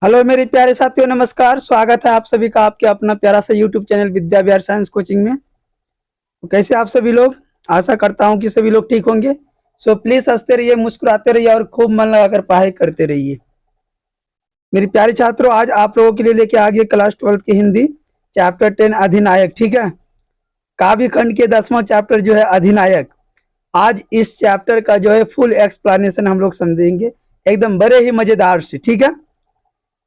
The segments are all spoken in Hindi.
हेलो मेरे प्यारे साथियों, नमस्कार। स्वागत है आप सभी का आपके अपना प्यारा सा YouTube channel Vidya Vihar science coaching में। तो कैसे आप सभी लोग? आशा करता हूं कि सभी लोग ठीक होंगे। सो प्लीज हंसते रहिए, मुस्कुराते रहिए और खूब मन लगाकर पढ़ाई करते रहिए। मेरे प्यारे छात्रों, आज आप लोगों के लिए लेके आ गए क्लास 12 की हिंदी चैप्टर 10 अधिनायक। ठीक है, काव्य खंड के 10वां चैप्टर जो है अधिनायक। आज इस चैप्टर का जो है फुल एक्सप्लेनेशन हम लोग समझेंगे, एकदम बड़े ही मजेदार से। ठीक है,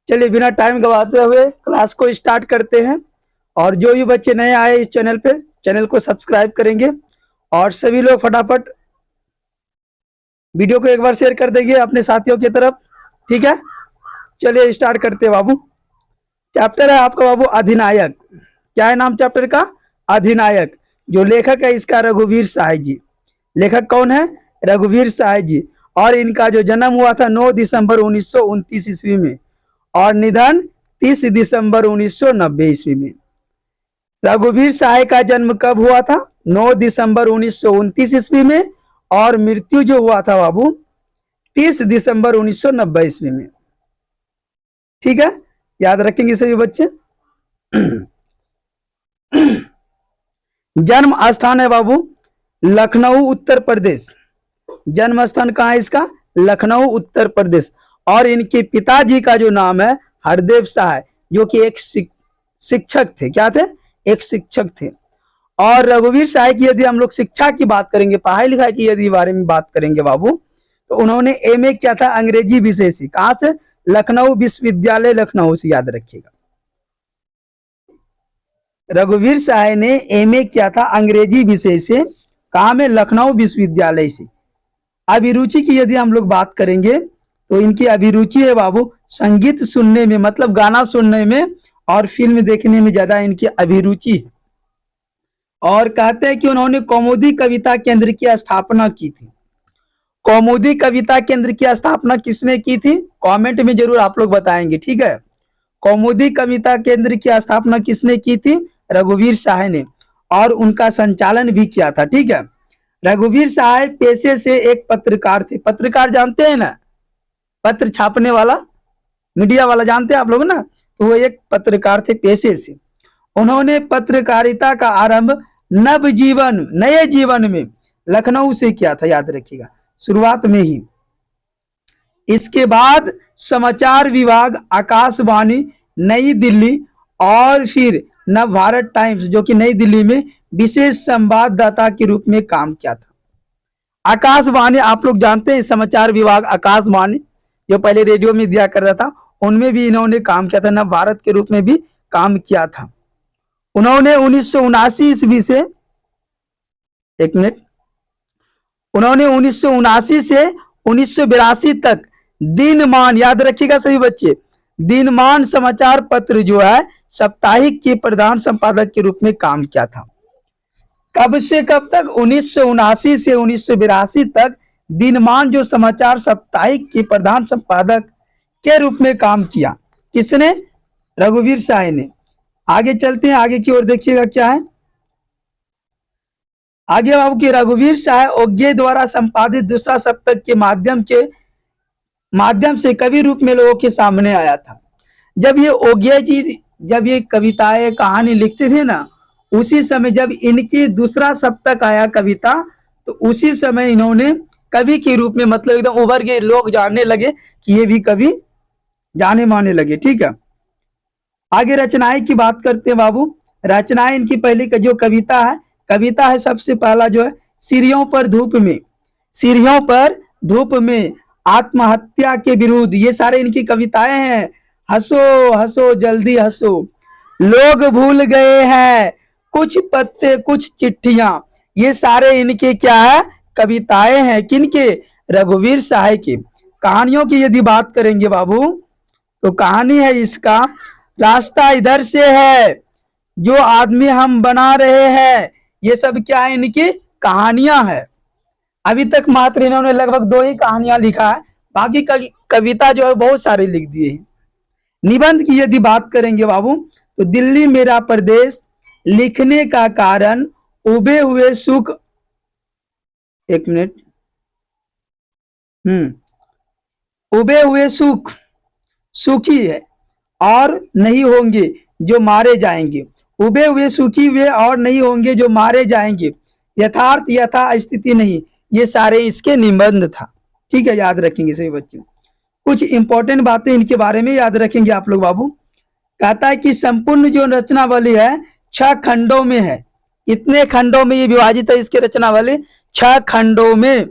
चलिए बिना टाइम गवाते हुए क्लास को स्टार्ट करते हैं। और जो भी बच्चे नए आए इस चैनल पे, चैनल को सब्सक्राइब करेंगे और सभी लोग फटाफट वीडियो को एक बार शेयर कर देंगे अपने साथियों की तरफ। ठीक है, चलिए स्टार्ट करते हैं बाबू। चैप्टर है आपका बाबू अधिनायक। क्या है नाम चैप्टर का? अधिनायक। जो लेखक है इसका रघुवीर सहाय जी। लेखक कौन है? रघुवीर सहाय जी। और इनका जो जन्म हुआ था 9 दिसंबर 1929 ईस्वी में और निधन 30 दिसंबर 1990 ईस्वी में। रघुवीर सहाय का जन्म कब हुआ था? 9 दिसंबर 1929 ईस्वी में और मृत्यु जो हुआ था बाबू 30 दिसंबर 1990 ईस्वी में। ठीक है, याद रखेंगे सभी बच्चे। जन्म स्थान है बाबू लखनऊ उत्तर प्रदेश। जन्म स्थान कहाँ है इसका? लखनऊ उत्तर प्रदेश। और इनके पिताजी का जो नाम है हरदेव सहाय, जो कि एक शिक्षक थे। क्या थे? एक शिक्षक थे। और रघुवीर सहाय की यदि हम लोग शिक्षा की बात करेंगे, पढ़ाई लिखाई की यदि बारे में बात करेंगे बाबू, तो उन्होंने एमए किया था अंग्रेजी विषय से। कहां से? लखनऊ विश्वविद्यालय लखनऊ से, याद रखिएगा। रघुवीर सहाय ने एमए किया था अंग्रेजी विषय से। कहा में? लखनऊ विश्वविद्यालय से। अभिरुचि की यदि हम लोग बात करेंगे तो इनकी अभिरुचि है बाबू संगीत सुनने में, मतलब गाना सुनने में और फिल्म देखने में ज्यादा इनकी अभिरुचि है। और कहते हैं कि उन्होंने कौमुदी कविता केंद्र की स्थापना की थी। कौमुदी कविता केंद्र की स्थापना किसने की थी? कमेंट में जरूर आप लोग बताएंगे। ठीक है, कौमुदी कविता केंद्र की स्थापना किसने की थी? रघुवीर सहाय ने। और उनका संचालन भी किया था। ठीक है, रघुवीर सहाय पेशे से एक पत्रकार थे। पत्रकार जानते हैं ना, पत्र छापने वाला, मीडिया वाला, जानते हैं आप लोग ना? तो वो एक पत्रकार थे पेशे से। उन्होंने पत्रकारिता का आरंभ नवजीवन, नए जीवन में लखनऊ से किया था, याद रखिएगा, शुरुआत में ही। इसके बाद समाचार विभाग, आकाशवाणी, नई दिल्ली और फिर नव भारत टाइम्स, जो कि नई दिल्ली में विशेष संवाददाता के रूप में काम किया था। आकाशवाणी आप लोग जानते हैं, समाचार विभाग आकाशवाणी जो पहले रेडियो में दिया करता था, उनमें भी इन्होंने काम किया था। नव भारत के रूप में भी काम किया था। उन्होंने 1979 ईस्वी से, एक मिनट, उन्होंने 1979 से 1982 तक दिनमान, याद रखिएगा सभी बच्चे, दिनमान समाचार पत्र जो है साप्ताहिक के प्रधान संपादक के रूप में काम किया था। कब से कब तक? 1979 से 1982 तक दिनमान जो समाचार साप्ताहिक के प्रधान संपादक के रूप में काम किया। किसने? रघुवीर सहाय ने। आगे चलते हैं, आगे की ओर देखिएगा क्या है आगे बाबू की। रघुवीर सहाय ओग्य द्वारा संपादित दूसरा सप्तक के माध्यम से कवि रूप में लोगों के सामने आया था। जब ये ओग्य जी, जब ये कविताएं कहानी लिखते थे ना, उसी समय जब इनकी दूसरा सप्तक आया कविता, तो उसी समय इन्होंने कवि के रूप में, मतलब एकदम उभर के लोग जानने लगे कि ये भी कवि, जाने माने लगे। ठीक है, आगे रचनाएं की बात करते हैं बाबू। रचनाएं इनकी पहली जो कविता है सबसे पहला जो है सीढ़ियों पर धूप में। सीढ़ियों पर धूप में, आत्महत्या के विरुद्ध, ये सारे इनकी कविताएं हैं। हंसो हंसो जल्दी हंसो, लोग भूल गए हैं कुछ पत्ते कुछ चिट्ठियां, ये सारे इनके क्या है? कविताएं हैं। किनके? रघुवीर सहाय के। कहानियों की यदि बात करेंगे बाबू, तो कहानी है इसका रास्ता इधर से है, जो आदमी हम बना रहे हैं, ये सब क्या है? इनकी कहानियां हैं। अभी तक मात्र इन्होंने लगभग 2 ही कहानियां लिखा है, बाकी कविता जो है बहुत सारे लिख दिए हैं। निबंध की यदि बात करेंगे बाबू, तो दिल्ली मेरा प्रदेश लिखने का कारण उबे हुए सुख, एक मिनट, उबे हुए सुख सुखी है और नहीं होंगे जो मारे जाएंगे, उबे हुए सुखी हुए और नहीं होंगे जो मारे जाएंगे, यथार्थ यथा स्थिति नहीं, ये सारे इसके निबंध था। ठीक है, याद रखेंगे सभी बच्चे। कुछ इंपॉर्टेंट बातें इनके बारे में याद रखेंगे आप लोग बाबू। कहता है कि संपूर्ण जो रचनावली है 6 खंडों में है। कितने खंडों में ये विभाजित है इसके रचनावली? 6 खंडों में।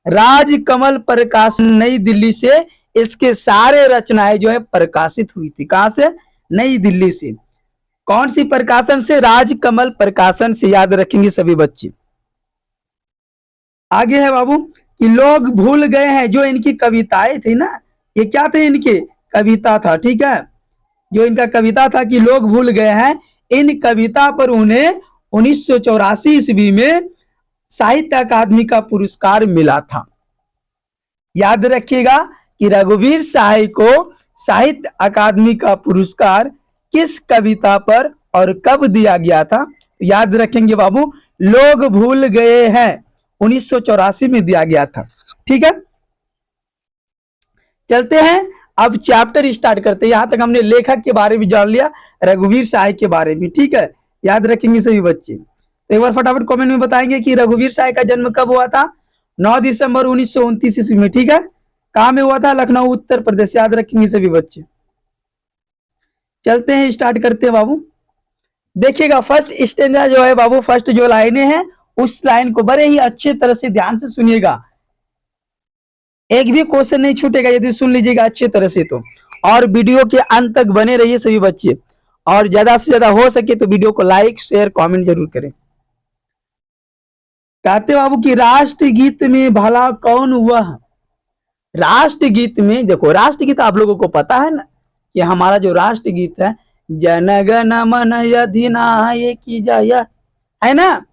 राजकमल प्रकाशन नई दिल्ली से इसके सारे रचनाएं जो है प्रकाशित हुई थी। कहां से? नई दिल्ली से। कौन सी प्रकाशन से? राजकमल प्रकाशन से। याद रखेंगे सभी बच्चे। आगे है बाबू कि लोग भूल गए हैं, जो इनकी कविताएं थी ना, ये क्या थे? इनके कविता था। ठीक है, जो इनका कविता था कि लोग भूल गए हैं, इन कविता पर उन्हें 1984 ईस्वी में साहित्य अकादमी का पुरस्कार मिला था। याद रखिएगा कि रघुवीर सहाय को साहित्य अकादमी का पुरस्कार किस कविता पर और कब दिया गया था? याद रखेंगे बाबू, लोग भूल गए हैं 1984 में दिया गया था। ठीक है, चलते हैं अब चैप्टर स्टार्ट करते हैं। यहां तक हमने लेखक के बारे में जान लिया, रघुवीर सहाय के बारे में। ठीक है, याद रखेंगे सभी बच्चे। तो एक बार फटाफट कमेंट में बताएंगे कि रघुवीर सहाय का जन्म कब हुआ था? 9 दिसंबर 1929 ईस्वी में। ठीक है, कहां में हुआ था? लखनऊ, उत्तर प्रदेश। याद रखेंगे सभी बच्चे। चलते हैं, स्टार्ट करते हैं बाबू। देखिएगा फर्स्ट स्टेंजा जो है बाबू, फर्स्ट जो लाइनें हैं उस लाइन को बड़े ही अच्छे तरह से ध्यान से सुनिएगा। एक भी क्वेश्चन नहीं छूटेगा यदि सुन लीजिएगा अच्छे तरह से तो। और वीडियो के अंत तक बने रहिए सभी बच्चे, और ज्यादा से ज्यादा हो सके तो वीडियो को लाइक शेयर कमेंट जरूर करें। कहते बाबू कि राष्ट्रगीत में भला कौन वह? राष्ट्रगीत में देखो, राष्ट्रगीत आप लोगों को पता है ना कि हमारा जो राष्ट्रगीत है जन गण मन अधिनायक जय, है ना?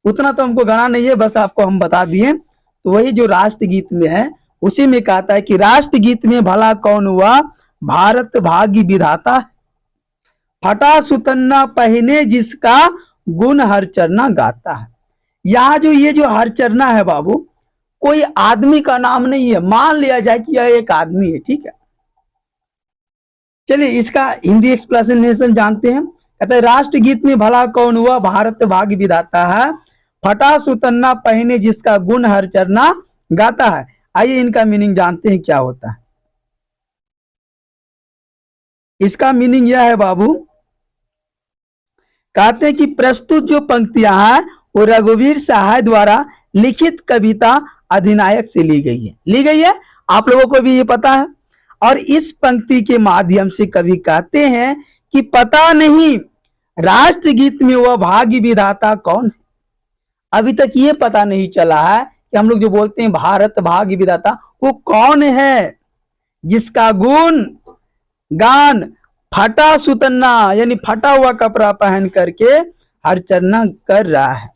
उतना तो हमको गणा नहीं है, बस आपको हम बता दिए। तो वही जो राष्ट्रगीत में है उसी में कहता है कि राष्ट्रगीत में भला कौन हुआ? भारत भाग्य विधाता, फटा सुतन्ना पहने जिसका गुण हर चरना गाता है। यहाँ जो ये जो हर चरना है बाबू, कोई आदमी का नाम नहीं है, मान लिया जाए कि यह एक आदमी है। ठीक है, चलिए इसका हिंदी एक्सप्लेनेशन जानते हैं। कहते हैं राष्ट्रगीत में भला कौन हुआ? भारत भाग्य विधाता है, फटा सुतन्ना पहने जिसका गुण हर चरना गाता है। आइए इनका मीनिंग जानते हैं क्या होता है। इसका मीनिंग यह है बाबू, कहते हैं कि प्रस्तुत जो पंक्तियां हैं वो रघुवीर सहाय द्वारा लिखित कविता अधिनायक से ली गई है। ली गई है, आप लोगों को भी ये पता है। और इस पंक्ति के माध्यम से कवि कहते हैं कि पता नहीं राष्ट्रगीत में वह भाग्य विधाता कौन है। अभी तक ये पता नहीं चला है कि हम लोग जो बोलते हैं भारत भाग्य विधाता, वो कौन है जिसका गुण गान फटा सुतन्ना यानी फटा हुआ कपड़ा पहन करके हर चरना कर रहा है,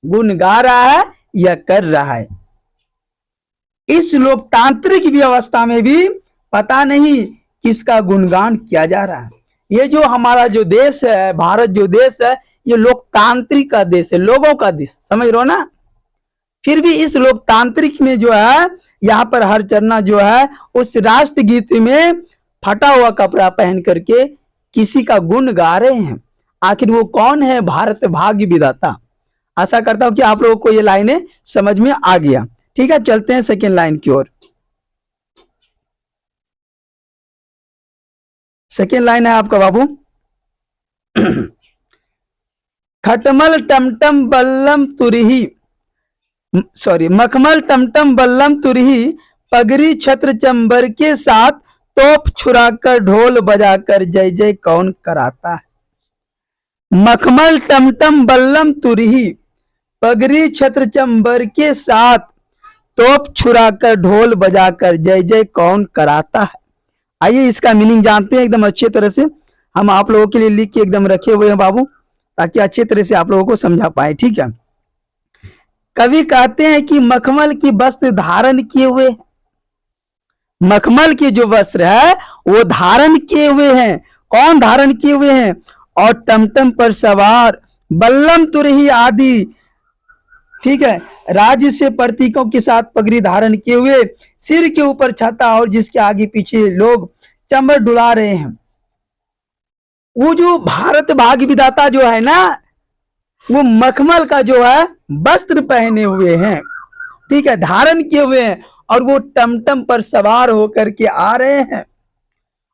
गुण गा रहा है या कर रहा है। इस लोकतांत्रिक व्यवस्था में भी पता नहीं किसका गुणगान किया जा रहा है। ये जो हमारा जो देश है, भारत जो देश है, ये लोकतांत्रिक का देश है, लोगों का देश, समझ रहे हो ना? फिर भी इस लोकतांत्रिक में जो है यहाँ पर हर चरना जो है उस राष्ट्रगीत में फटा हुआ कपड़ा पहन करके किसी का गुण गा रहे हैं। आखिर वो कौन है? भारत भाग्य विधाता। आशा करता हूं कि आप लोगों को ये लाइनें समझ में आ गया। ठीक है, चलते हैं सेकेंड लाइन की ओर। सेकेंड लाइन है आपका बाबू, खटमल टमटम बल्लम तुरही, सॉरी, मखमल टमटम बल्लम तुरही, पगड़ी छत्र चंबर के साथ तोप छुराकर ढोल बजाकर जय जय कौन कराता है। मखमल टमटम बल्लम तुरही, पगड़ी छत्र चंबर के साथ तोप छुराकर ढोल बजाकर जय जय कौन कराता है। आइए इसका मीनिंग जानते हैं एकदम अच्छे तरह से। हम आप लोगों के लिए लिख के एकदम रखे हुए हैं बाबू, ताकि अच्छे तरह से आप लोगों को समझा पाए। ठीक है, कवि कहते हैं कि मखमल की वस्त्र धारण किए हुए, मखमल के जो वस्त्र है वो धारण किए हुए हैं। कौन धारण किए हुए हैं? और टमटम पर सवार बल्लम तुरही आदि ठीक है, राज्य से प्रतीकों के साथ पगड़ी धारण किए हुए, सिर के ऊपर छाता और जिसके आगे पीछे लोग चंबर डुला रहे हैं। वो जो भारत भाग्य विधाता जो है ना, वो मखमल का जो है वस्त्र पहने हुए हैं, ठीक है, धारण किए हुए हैं, और वो टमटम पर सवार होकर के आ रहे हैं,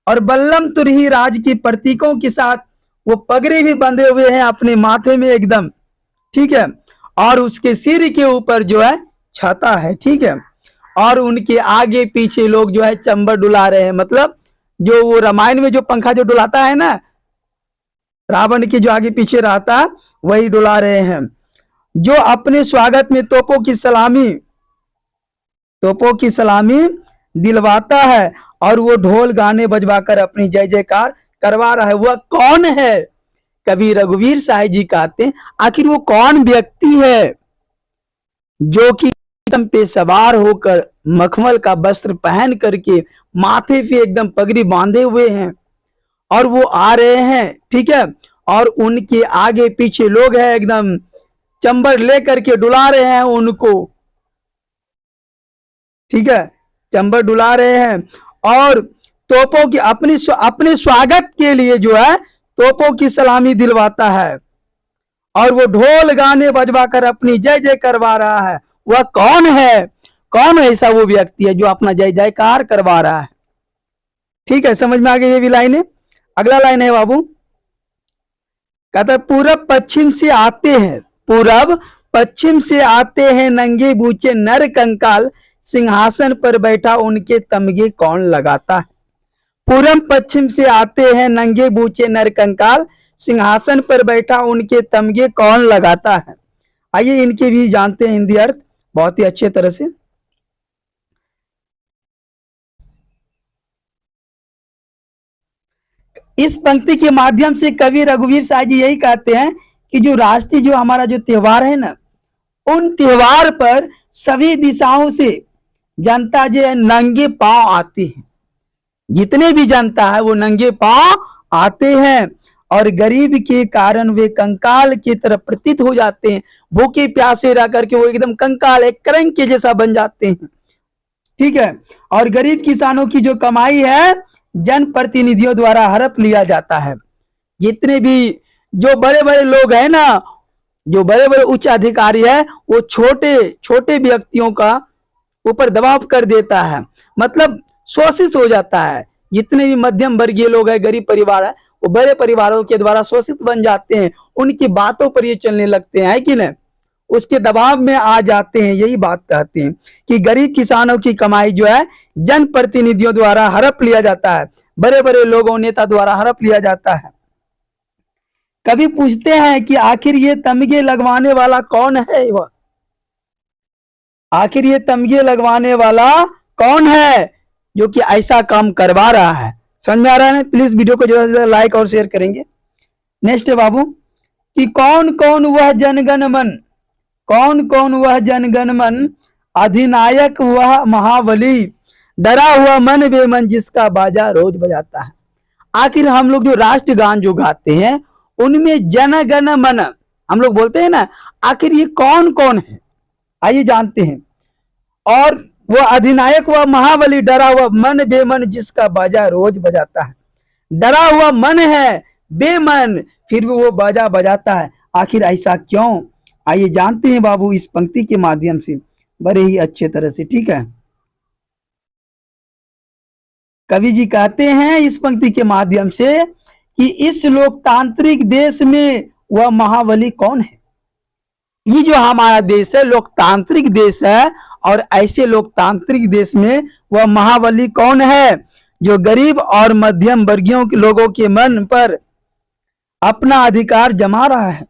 और बल्लम तुरही राज के प्रतीकों के साथ वो पगड़ी भी बंधे हुए हैं अपने माथे में एकदम, ठीक है, और उसके सिर के ऊपर जो है छाता है, ठीक है, और उनके आगे पीछे लोग जो है चंबर डुला रहे हैं। मतलब जो वो रामायण में जो पंखा जो डुलाता है ना, रावण के जो आगे पीछे रहता है वही डुला रहे हैं। जो अपने स्वागत में तोपों की सलामी दिलवाता है, और वो ढोल गाने बजवाकर अपनी जय जयकार करवा रहा है। वह कौन है? कवि रघुवीर साहब जी कहते हैं, आखिर वो कौन व्यक्ति है जो कि पे सवार होकर मखमल का वस्त्र पहन करके माथे पे एकदम पगड़ी बांधे हुए हैं, और वो आ रहे हैं, ठीक है, और उनके आगे पीछे लोग हैं एकदम चंबर लेकर के डुला रहे हैं उनको, ठीक है, चंबर डुला रहे हैं, और तोपों की अपने स्वागत के लिए जो है तोपों की सलामी दिलवाता है, और वो ढोल गाने बजवाकर अपनी जय जय करवा रहा है। वह कौन है? कौन ऐसा वो व्यक्ति है जो अपना जय जयकार करवा रहा है? ठीक है, समझ में आ गई ये भी लाइन है। अगला लाइन है बाबू, कहता है पूरब पश्चिम से आते हैं, पूरब पश्चिम से आते हैं नंगे बूचे नर कंकाल, सिंहासन पर बैठा उनके तमगे कौन लगाता है। पूरब पश्चिम से आते हैं नंगे बूचे नर कंकाल, सिंहासन पर बैठा उनके तमगे कौन लगाता है। आइए इनके भी जानते हैं हिंदी अर्थ बहुत ही अच्छे तरह से। इस पंक्ति के माध्यम से कवि रघुवीर साहब जी यही कहते हैं कि जो राष्ट्रीय जो हमारा जो त्योहार है ना, उन त्योहार पर सभी दिशाओं से जनता जो है नंगे पांव आती है, जितने भी जनता है वो नंगे पांव आते हैं, और गरीब के कारण वे कंकाल की तरह प्रतीत हो जाते हैं। भूखे प्यासे रह करके वो एकदम कंकाल एक करंग के जैसा बन जाते हैं, ठीक है, और गरीब किसानों की जो कमाई है जनप्रतिनिधियों द्वारा हड़प लिया जाता है। जितने भी जो बड़े बड़े लोग हैं ना, जो बड़े बड़े उच्च अधिकारी है, वो छोटे छोटे व्यक्तियों का ऊपर दबाव कर देता है, मतलब शोषित हो जाता है। जितने भी मध्यम वर्गीय लोग हैं, गरीब परिवार है, वो बड़े परिवारों के द्वारा शोषित बन जाते हैं, उनकी बातों पर ये चलने लगते हैं, कि नहीं, उसके दबाव में आ जाते हैं। यही बात कहते हैं कि गरीब किसानों की कमाई जो है जनप्रतिनिधियों द्वारा हड़प लिया जाता है, बड़े बड़े लोगों नेता द्वारा हड़प लिया जाता है। कभी पूछते हैं कि आखिर ये तमगे लगवाने वाला कौन है? वह आखिर ये तमगे लगवाने वाला कौन है जो कि ऐसा काम करवा रहा है? समझ में आ रहा है? प्लीज वीडियो को ज्यादा से ज्यादा लाइक और शेयर करेंगे। नेक्स्ट है बाबू, कि कौन कौन वह जनगण मन, कौन कौन वह जनगण मन, अधिनायक वह महाबली, डरा हुआ मन बेमन जिसका बाजा रोज बजाता है। आखिर हम लोग जो राष्ट्रगान जो गाते हैं उनमें जनगण मन हम लोग बोलते हैं ना, आखिर ये कौन कौन है? आइए जानते हैं। और वह अधिनायक वह महाबली, डरा हुआ मन बेमन जिसका बाजा रोज बजाता है। डरा हुआ मन है, बेमन, फिर भी वो बाजा बजाता है। आखिर ऐसा क्यों? आइए जानते हैं बाबू इस पंक्ति के माध्यम से बड़े ही अच्छे तरह से, ठीक है। कवि जी कहते हैं इस पंक्ति के माध्यम से कि इस लोकतांत्रिक देश में वह महाबली कौन है। ये जो हमारा देश है लोकतांत्रिक देश है, और ऐसे लोकतांत्रिक देश में वह महाबली कौन है जो गरीब और मध्यम वर्गीयों के लोगों के मन पर अपना अधिकार जमा रहा है,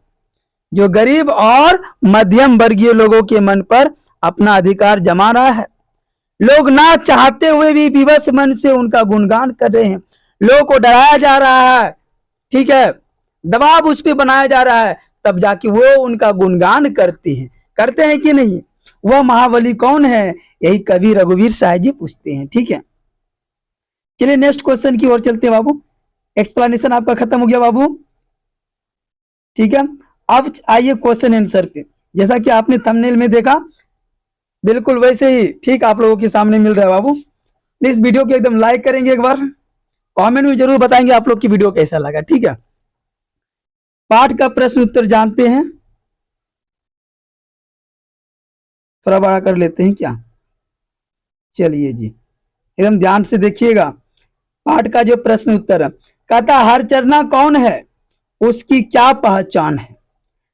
जो गरीब और मध्यम वर्गीय लोगों के मन पर अपना अधिकार जमा रहा है। लोग ना चाहते हुए भी विवश मन से उनका गुणगान कर रहे हैं। लोगों को डराया जा रहा है, ठीक है, दबाव उस पर बनाया जा रहा है, तब जाके वो उनका गुणगान करते हैं कि नहीं? वह महाबली कौन है? यही कवि रघुवीर साहब जी पूछते हैं, ठीक है। चलिए नेक्स्ट क्वेश्चन की ओर चलते हैं बाबू। एक्सप्लेनेशन आपका खत्म हो गया बाबू, ठीक है। अब आइए क्वेश्चन आंसर पे। जैसा कि आपने थंबनेल में देखा, बिल्कुल वैसे ही ठीक आप लोगों के सामने मिल रहा है बाबू। प्लीज वीडियो को एकदम लाइक करेंगे, एक बार कमेंट में जरूर बताएंगे आप लोग की वीडियो कैसा लगा। ठीक है, पाठ का प्रश्न उत्तर जानते हैं, थोड़ा बड़ा कर लेते हैं क्या। चलिए जी, एकदम ध्यान से देखिएगा। पाठ का जो प्रश्न उत्तर है, कहता हरचरना कौन है, उसकी क्या पहचान है।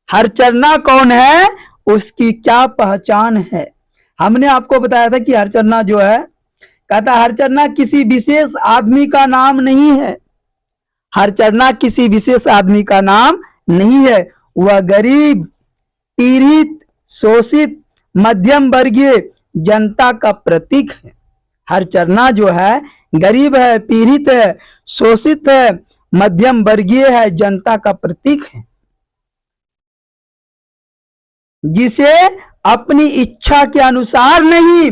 हरचरना कौन है, उसकी क्या पहचान है। हमने आपको बताया था कि हरचरना जो है, कहता हरचरना किसी विशेष आदमी का नाम नहीं है। हरचरना किसी विशेष आदमी का नाम नहीं है, वह गरीब, पीड़ित, शोषित, मध्यम वर्गीय जनता का प्रतीक है। हरचरना जो है गरीब है, पीड़ित है, शोषित है, मध्यम वर्गीय है, जनता का प्रतीक है, जिसे अपनी इच्छा के अनुसार नहीं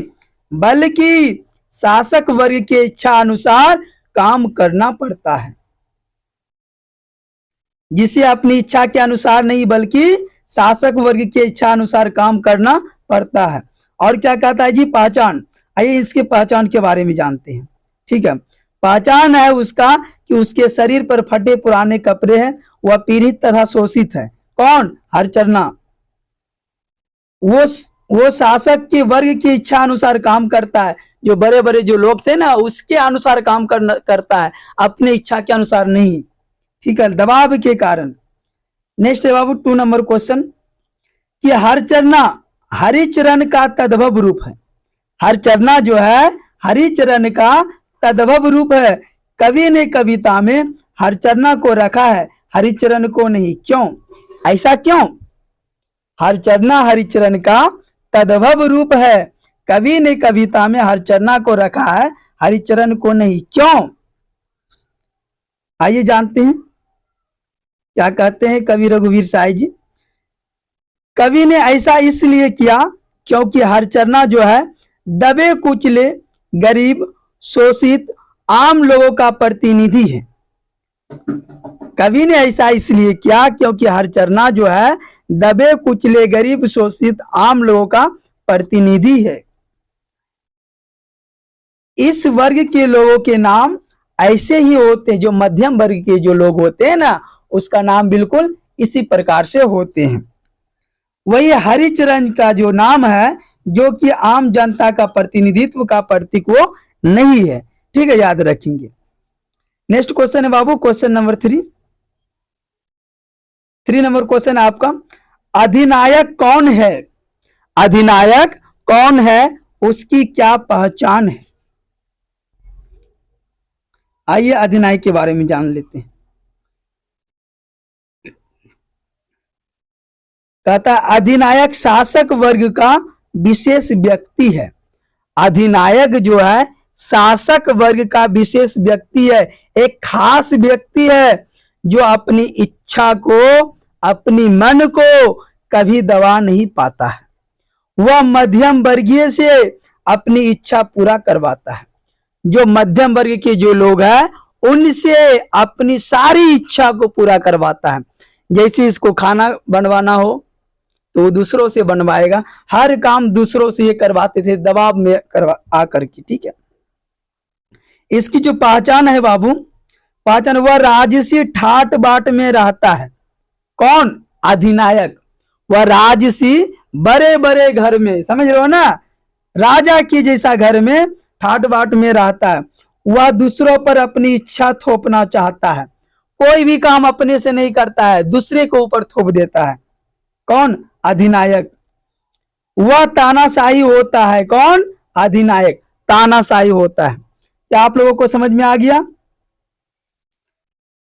बल्कि शासक वर्ग के इच्छा अनुसार काम करना पड़ता है। जिसे अपनी इच्छा के अनुसार नहीं बल्कि शासक वर्ग के इच्छा अनुसार काम करना पड़ता है। और क्या कहता है जी, पहचान। आइए इसके पहचान के बारे में जानते हैं। ठीक है, पहचान है उसका कि उसके शरीर पर फटे पुराने कपड़े हैं, वह पीड़ित तथा शोषित है। कौन? हरचरना। वो शासक के वर्ग की इच्छा अनुसार काम करता है। जो बड़े बड़े जो लोग थे ना, उसके अनुसार काम करता है, अपने इच्छा के अनुसार नहीं। ठीक है, दबाव के कारण। नेक्स्ट है बाबू 2 नंबर क्वेश्चन, कि हरचरना हरिचरण का तद्भव रूप है। हरचरना जो है हरिचरण का तद्भव रूप है। कवि ने कविता में हरचरना को रखा है, हरिचरण को नहीं। क्यों? ऐसा क्यों? हरचरना हरिचरण का तद्भव रूप है, कवि ने कविता में हरचरना को रखा है, हरिचरण को नहीं। क्यों? आइए जानते हैं क्या कहते हैं कवि रघुवीर साई जी। कवि ने ऐसा इसलिए किया क्योंकि हरचरना जो है दबे कुचले, गरीब, शोषित, आम लोगों का प्रतिनिधि है। कवि ने ऐसा इसलिए किया क्योंकि हरचरना जो है दबे कुचले, गरीब, शोषित, आम लोगों का प्रतिनिधि है। इस वर्ग के लोगों के नाम ऐसे ही होते हैं, जो मध्यम वर्ग के जो लोग होते हैं ना, उसका नाम बिल्कुल इसी प्रकार से होते हैं। वही हरिचरण का जो नाम है, जो कि आम जनता का प्रतिनिधित्व का प्रतीक, वो नहीं है। ठीक है, याद रखेंगे। नेक्स्ट क्वेश्चन है बाबू, क्वेश्चन नंबर 3 नंबर क्वेश्चन है आपका, अधिनायक कौन है। अधिनायक कौन है, उसकी क्या पहचान है। आइए अधिनायक के बारे में जान लेते हैं। कहता अधिनायक शासक वर्ग का विशेष व्यक्ति है। अधिनायक जो है शासक वर्ग का विशेष व्यक्ति है, एक खास व्यक्ति है, जो अपनी इच्छा को, अपनी मन को कभी दबा नहीं पाता है। वह मध्यम वर्गीय से अपनी इच्छा पूरा करवाता है। जो मध्यम वर्ग के जो लोग हैं, उनसे अपनी सारी इच्छा को पूरा करवाता है। जैसे इसको खाना बनवाना हो तो दूसरों से बनवाएगा, हर काम दूसरों से ये करवाते थे, दबाव में करवा आकर के। ठीक है, इसकी जो पहचान है बाबू, पहचान, वह राजसी ठाट बाट में रहता है। कौन? अधिनायक। वह राजसी बड़े बड़े घर में, समझ रहे हो ना, राजा के जैसा घर में ठाट बाट में रहता है। वह दूसरों पर अपनी इच्छा थोपना चाहता है। कोई भी काम अपने से नहीं करता है, दूसरे के ऊपर थोप देता है। कौन? अधिनायक। वह तानाशाही होता है। कौन? अधिनायक तानाशाही होता है। क्या आप लोगों को समझ में आ गया?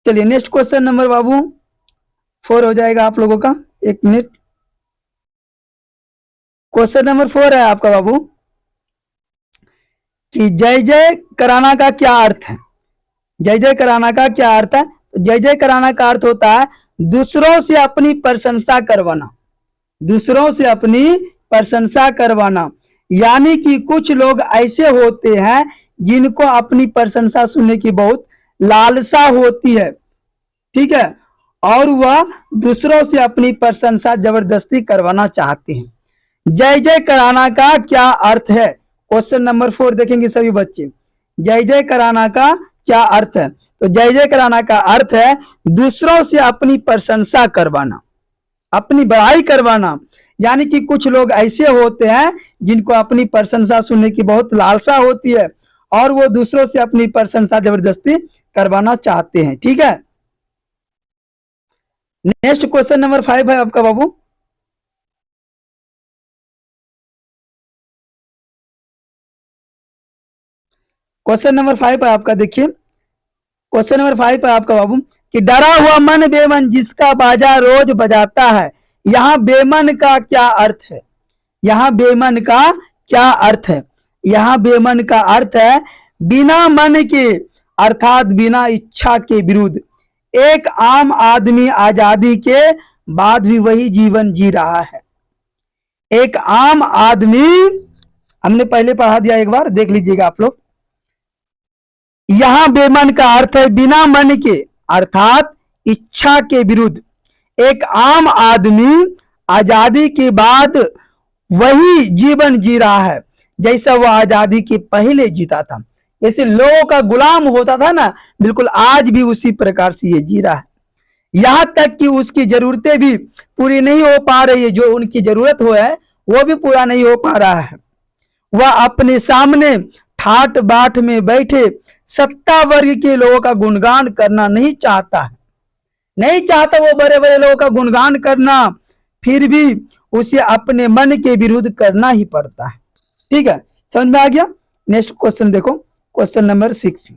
चलिए नेक्स्ट क्वेश्चन नंबर बाबू 4 हो जाएगा आप लोगों का। 1 मिनट, क्वेश्चन नंबर 4 है आपका बाबू, कि जय जय कराना का क्या अर्थ है। जय जय कराना का क्या अर्थ है? जय जय कराना का अर्थ होता है दूसरों से अपनी प्रशंसा करवाना। दूसरों से अपनी प्रशंसा करवाना, यानी कि कुछ लोग ऐसे होते हैं जिनको अपनी प्रशंसा सुनने की बहुत लालसा होती है। ठीक है, और वह दूसरों से अपनी प्रशंसा जबरदस्ती करवाना चाहते हैं। जय जय कराना का क्या अर्थ है? क्वेश्चन नंबर 4 देखेंगे सभी बच्चे। जय जय कराना का क्या अर्थ है? तो जय जय कराना का अर्थ है दूसरों से अपनी प्रशंसा करवाना, अपनी बड़ाई करवाना। यानी कि कुछ लोग ऐसे होते हैं जिनको अपनी प्रशंसा सुनने की बहुत लालसा होती है और वो दूसरों से अपनी प्रशंसा जबरदस्ती करवाना चाहते हैं। ठीक है, नेक्स्ट क्वेश्चन नंबर 5 है आपका बाबू। क्वेश्चन नंबर 5 है आपका, देखिए क्वेश्चन नंबर 5 है आपका बाबू कि डरा हुआ मन बेमन जिसका बाजा रोज बजाता है। यहाँ बेमन का क्या अर्थ है? यहाँ बेमन का क्या अर्थ है? यहाँ बेमन का अर्थ है बिना मन के अर्थात बिना इच्छा के विरुद्ध। एक आम आदमी आजादी के बाद भी वही जीवन जी रहा है। एक आम आदमी, हमने पहले पढ़ा दिया, एक बार देख लीजिएगा आप लोग। यहां बेमन का अर्थ है बिना मन के अर्थात इच्छा के विरुद्ध। एक आम आदमी आजादी के बाद वही जीवन जी रहा है जैसा वह आजादी के पहले जीता था। जैसे लोगों का गुलाम होता था ना, बिल्कुल आज भी उसी प्रकार से ये जी रहा है। यहां तक कि उसकी जरूरतें भी पूरी नहीं हो पा रही है, जो उनकी जरूरत हो है वो भी पूरा नहीं हो पा रहा है। वह अपने सामने ठाट बाट में बैठे सत्ता वर्ग के लोगों का गुणगान करना नहीं चाहता है, नहीं चाहता वो बड़े बड़े लोगों का गुणगान करना, फिर भी उसे अपने मन के विरुद्ध करना ही पड़ता है। ठीक है, समझ में आ गया। नेक्स्ट क्वेश्चन देखो, क्वेश्चन नंबर 6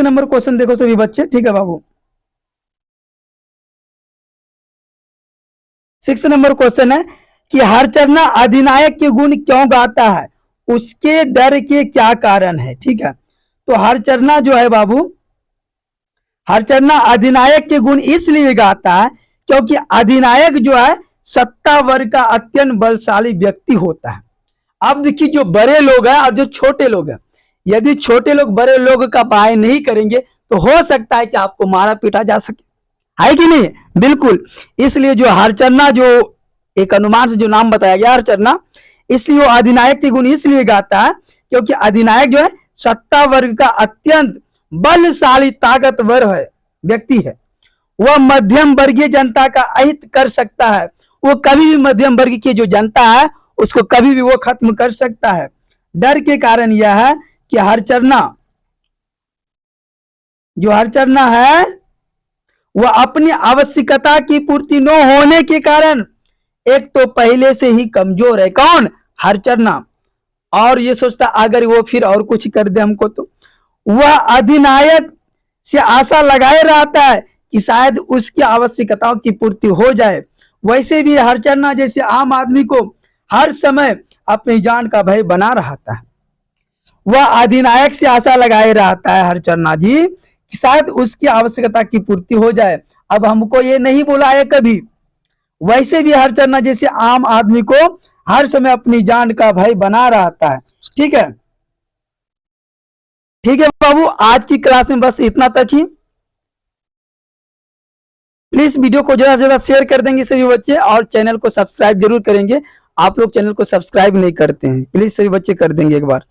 नंबर क्वेश्चन देखो सभी बच्चे। ठीक है बाबू, 6 नंबर क्वेश्चन है कि हरचरना अधिनायक के गुण क्यों गाता है, उसके डर के क्या कारण है। ठीक है, तो हरचरना जो है बाबू, हरचरना अधिनायक के गुण इसलिए गाता है क्योंकि अधिनायक जो है सत्ता वर्ग का अत्यंत बलशाली व्यक्ति होता है। अब देखिए जो बड़े लोग हैं और जो छोटे लोग हैं, यदि छोटे लोग बड़े लोग का बाय नहीं करेंगे तो हो सकता है कि आपको मारा पीटा जा सके, है कि नहीं? बिल्कुल। इसलिए जो हरचरना, जो एक अनुमान से जो नाम बताया गया हरचरना, इसलिए वो अधिनायक के गुण इसलिए गाता है क्योंकि अधिनायक जो है सत्ता वर्ग का अत्यंत बलशाली ताकतवर है व्यक्ति है। वह मध्यम वर्गीय जनता का अहित कर सकता है। वो कभी भी मध्यम वर्ग की जो जनता है उसको कभी भी वो खत्म कर सकता है। डर के कारण यह है कि हरचरना, जो हरचरना है वह अपनी आवश्यकता की पूर्ति न होने के कारण एक तो पहले से ही कमजोर है। कौन? हरचरना। और ये सोचता अगर वो फिर और कुछ कर दे हमको, तो वह अधिनायक से आशा लगाए रहता है कि शायद उसकी आवश्यकताओं की पूर्ति हो जाए। वैसे भी हरचरना जैसे आम आदमी को हर समय अपनी जान का भय बना रहता है। वह अधिनायक से आशा लगाए रहता है हरचरना जी कि शायद उसकी आवश्यकता की पूर्ति हो जाए। अब हमको ये नहीं बुलाए कभी। वैसे भी हरचरना जैसे आम आदमी को हर समय अपनी जान का भय बना रहता है। ठीक है, ठीक है बाबू, आज की क्लास में बस इतना तक ही। प्लीज वीडियो को ज्यादा से ज्यादा शेयर कर देंगे सभी बच्चे और चैनल को सब्सक्राइब जरूर करेंगे। आप लोग चैनल को सब्सक्राइब नहीं करते हैं, प्लीज सभी बच्चे कर देंगे एक बार।